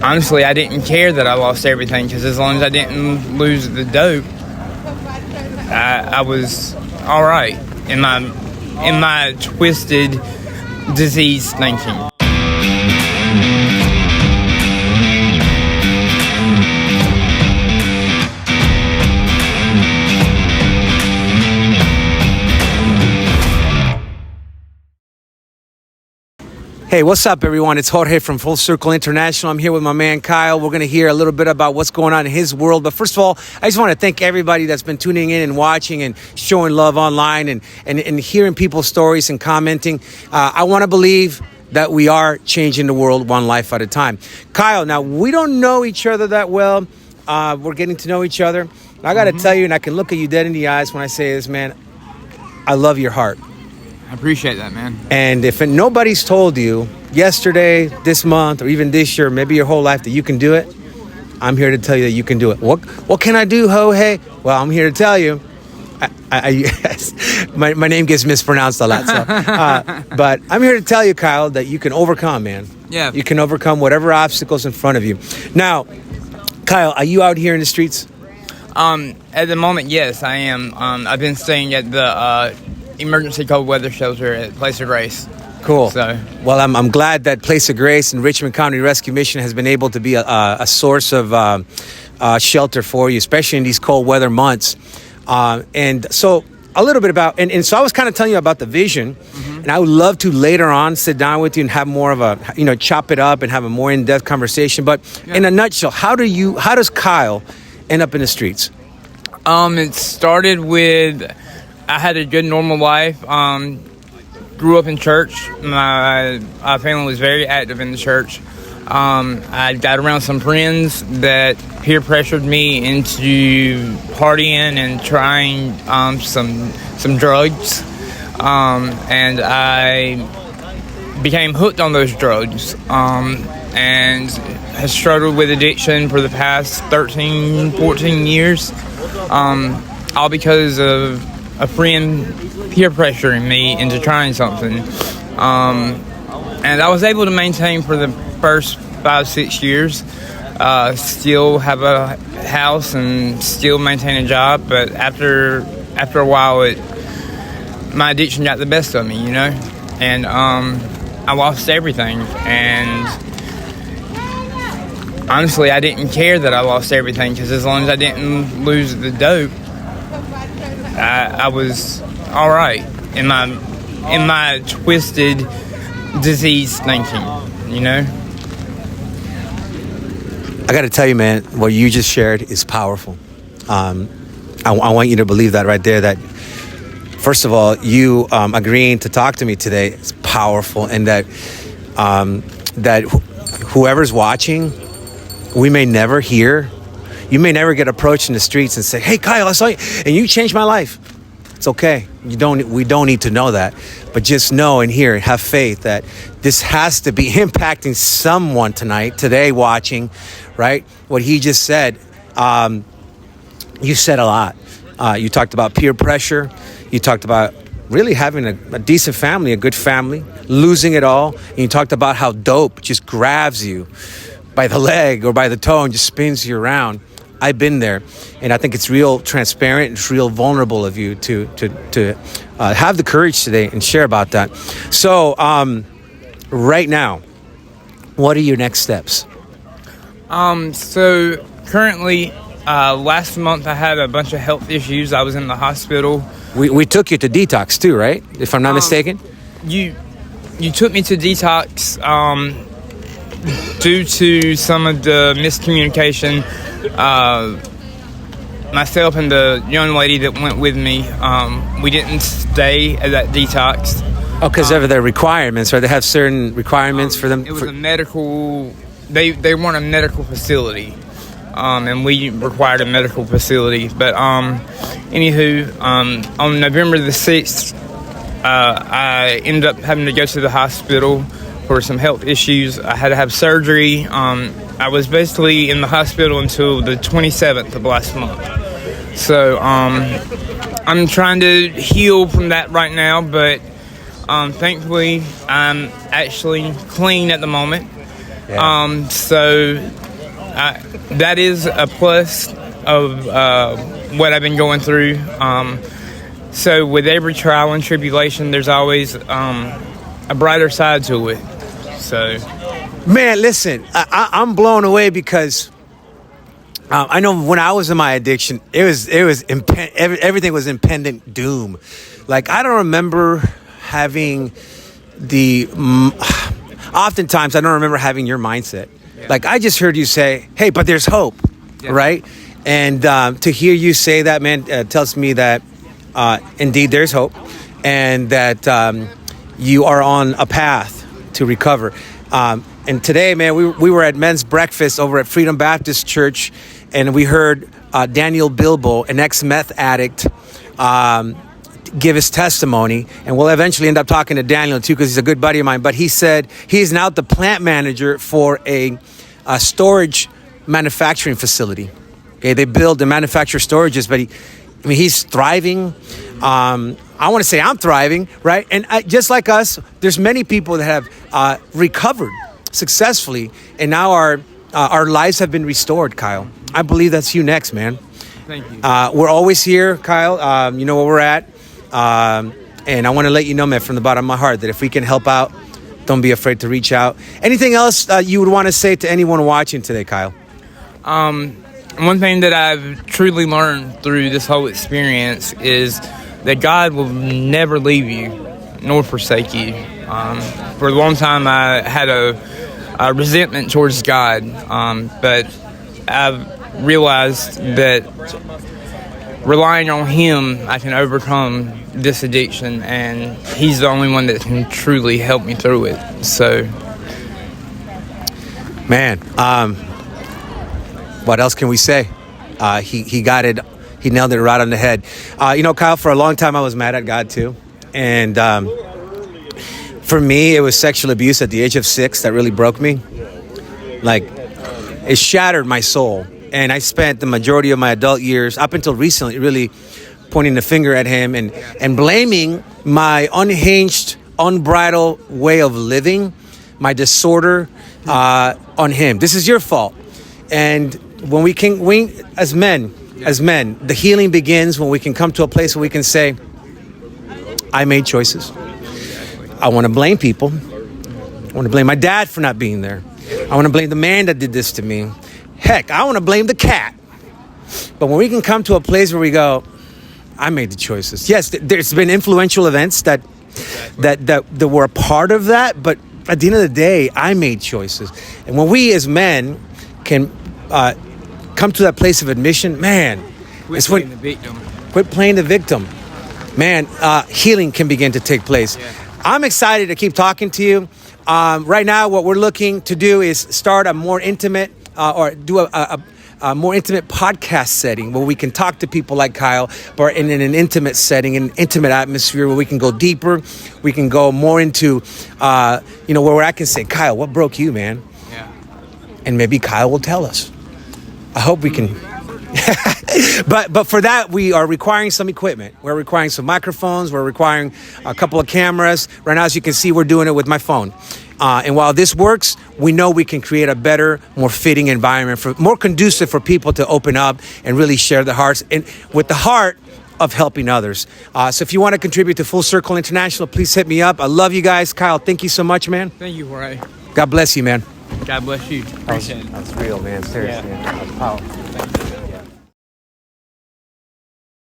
honestly, I didn't care that I lost everything, because as long as I didn't lose the dope, I was all right in my twisted disease thinking. Hey, what's up, everyone? It's Jorge from Full Circle International. I'm here with my man, Kyle. We're going to hear a little bit about what's going on in his world. But first of all, I just want to thank everybody that's been tuning in and watching and showing love online and hearing people's stories and commenting. I want to believe that we are changing the world one life at a time. Kyle, now, we don't know each other that well. We're getting to know each other. I got to tell you, and I can look at you dead in the eyes when I say this, man, I love your heart. I appreciate that, man. And if nobody's told you yesterday, this month, or even this year, maybe your whole life, that you can do it, I'm here to tell you that you can do it. What can I do, Jorge? Well, I'm here to tell you. My name gets mispronounced a lot. So, but I'm here to tell you, Kyle, that you can overcome, man. Yeah. You can overcome whatever obstacles in front of you. Now, Kyle, are you out here in the streets? At the moment, yes, I am. I've been staying at the emergency cold weather shelter at Place of Grace. Cool. So, well, I'm glad that Place of Grace and Richmond County Rescue Mission has been able to be a source of shelter for you, especially in these cold weather months. And so a little bit about, and so I was kind of telling you about the vision, and I would love to later on sit down with you and have more of a, chop it up and have a more in-depth conversation. But in a nutshell, how does Kyle end up in the streets? It started with, I had a good normal life. Grew up in church. My family was very active in the church. I got around some friends that peer pressured me into partying and trying some drugs, and I became hooked on those drugs, and has struggled with addiction for the past 13, 14 years, all because of a friend peer pressuring me into trying something. And I was able to maintain for the first 5-6 years, still have a house and still maintain a job. But after a while, my addiction got the best of me, and I lost everything. And honestly, I didn't care that I lost everything, because as long as I didn't lose the dope, I was all right in my twisted disease thinking, I got to tell you, man, what you just shared is powerful. I want you to believe that right there, that first of all, you agreeing to talk to me today is powerful, and that whoever's watching, we may never hear. You may never get approached in the streets and say, "Hey, Kyle, I saw you, and you changed my life." It's okay. We don't need to know that, but just know and hear, have faith that this has to be impacting someone today watching, right? What he just said, you said a lot. You talked about peer pressure. You talked about really having a decent family, a good family, losing it all. And you talked about how dope just grabs you by the leg or by the toe and just spins you around. I've been there, and I think it's real transparent. It's real vulnerable of you to have the courage today and share about that. So, right now, what are your next steps? So currently, last month I had a bunch of health issues. I was in the hospital. We took you to detox too, right? If I'm not mistaken. You took me to detox due to some of the miscommunication. Myself and the young lady that went with me, we didn't stay at that detox. Oh, because of their requirements, right? They have certain requirements for them. It was a medical. They weren't a medical facility, and we required a medical facility. But anywho, on November the 6th, I ended up having to go to the hospital for some health issues. I had to have surgery. I was basically in the hospital until the 27th of last month. So I'm trying to heal from that right now, but thankfully I'm actually clean at the moment. Yeah. That is a plus of what I've been going through. So with every trial and tribulation, there's always a brighter side to it. So, Man, listen, I'm blown away because I know when I was in my addiction, everything was impending doom. Like, I don't remember having oftentimes I don't remember having your mindset. Yeah. Like, I just heard you say, hey, but there's hope, right? And to hear you say that, man, tells me that indeed there's hope, and that you are on a path to recover. And today, man, we were at men's breakfast over at Freedom Baptist Church, and we heard Daniel Bilbo, an ex-meth addict, give his testimony. And we'll eventually end up talking to Daniel too, because he's a good buddy of mine. But he said he's now the plant manager for a storage manufacturing facility. Okay, they build and manufacture storages, but he's thriving. I want to say I'm thriving, right? And just like us, there's many people that have recovered successfully, and now our lives have been restored, Kyle. I believe that's you next, man. Thank you. We're always here, Kyle. You know where we're at. And I want to let you know, man, from the bottom of my heart, that if we can help out, don't be afraid to reach out. Anything else you would want to say to anyone watching today, Kyle? One thing that I've truly learned through this whole experience is that God will never leave you nor forsake you. For a long time, I had a resentment towards God, but I've realized that relying on Him, I can overcome this addiction, and He's the only one that can truly help me through it. So, man, what else can we say? He got it. He nailed it right on the head. Kyle, for a long time I was mad at God too, and for me it was sexual abuse at the age of 6 that really broke me. Like, it shattered my soul. And I spent the majority of my adult years, up until recently, really pointing the finger at him and blaming my unhinged, unbridled way of living, my disorder, on him. This is your fault. And when we as men, the healing begins when we can come to a place where we can say, I made choices. I want to blame people. I want to blame my dad for not being there. I want to blame the man that did this to me. Heck, I want to blame the cat. But when we can come to a place where we go, I made the choices. Yes, there's been influential events that were a part of that, but at the end of the day, I made choices. And when we as men can come to that place of admission, man, quit playing the victim. Man, healing can begin to take place. Yeah. I'm excited to keep talking to you. Right now, what we're looking to do is start a more intimate or do a more intimate podcast setting where we can talk to people like Kyle, but in an intimate setting, an intimate atmosphere where we can go deeper. We can go more into, where I can say, Kyle, what broke you, man? Yeah. And maybe Kyle will tell us. I hope we can. But for that, we are requiring some equipment. We're requiring some microphones. We're requiring a couple of cameras. Right now, as you can see, we're doing it with my phone. And while this works, we know we can create a better, more fitting environment, more conducive for people to open up and really share their hearts, and with the heart of helping others. So if you want to contribute to Full Circle International, please hit me up. I love you guys. Kyle, thank you so much, man. Thank you, Jorge. God bless you, man. God bless you. That's real, man. Seriously. Yeah. That's powerful.